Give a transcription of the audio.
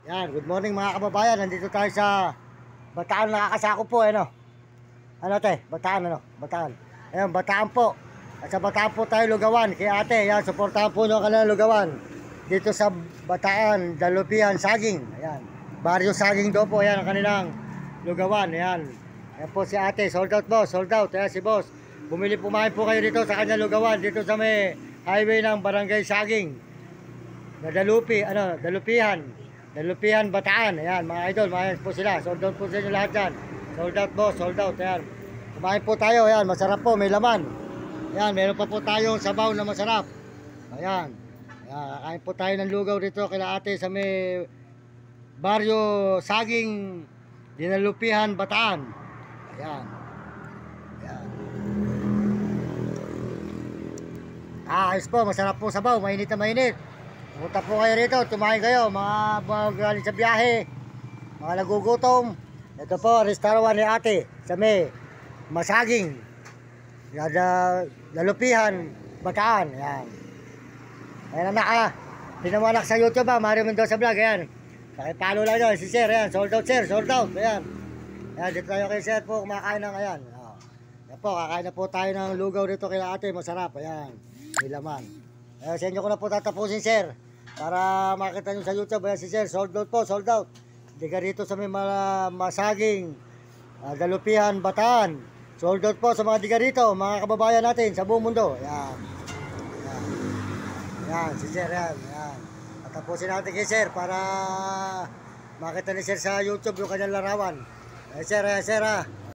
Yan, good morning mga kababayan. Nandito tayo sa Bataan, nakakasako po, ano? Ano te? Bataan, ano? Bataan. Ayun, Bataan po. At sa Bataan po tayo lugawan. Kaya ate, yan, suportahan po nyo kanilang lugawan. Dito sa Bataan, Dalupihan, Saging. Ayan. Barrio Saging do po, ayan ang kanilang lugawan. Ayan. Ayan po si ate, sold out boss, sold out. Ayan si boss. Bumili pumain po kayo dito sa kanyang lugawan. Dito sa may highway ng Barangay Saging. Dalupihan, Bataan. Ayan, mga idol, maayos po sila. Sold out po sa inyo lahat dyan. Sold out boss, sold out. Ayan. Kumain po tayo. Ayan, masarap po, may laman. Ayan, meron pa po tayong sabaw na masarap. Ayan. Ayan, kakain po tayo ng lugaw dito kila ate sa may Barrio Saging, Dinalupihan, Bataan. Ayan. Ayan. Ayos po, masarap po sabaw, mainit na mainit. Pumunta po kayo rito, tumahin kayo, mga galing sa biyahe, mga nagugutom. Ito po, restaurant ni ate, sa may Masaging, Dalupihan, Bataan. Ayan. Ayan anak ha, pinawanak sa YouTube ha, Mario Mendoza Vlog, ayan. Pakipalo lang nyo, si sir, ayan, sold out sir, sold out, ayan. Ayan, dito tayo kay sir po, kumakain ng ayan. Ayan po, kakain na po tayo ng lugaw dito kay ate, masarap, ayan, may laman. Ayan, sa inyo ko na po tatapusin sir. Para makita nyo sa YouTube, ayan si sir, sold out po, sold out. Hindi ka rito sa may Masaging, Dalupihan, Bataan. Sold out po sa mga diga rito, mga kababayan natin sa buong mundo. Ayan. Ayan. Ayan, si sir, ayan. Ayan. Tatapusin natin kay sir para makita ni sir sa YouTube yung kanyang larawan. Ayan sir, ha.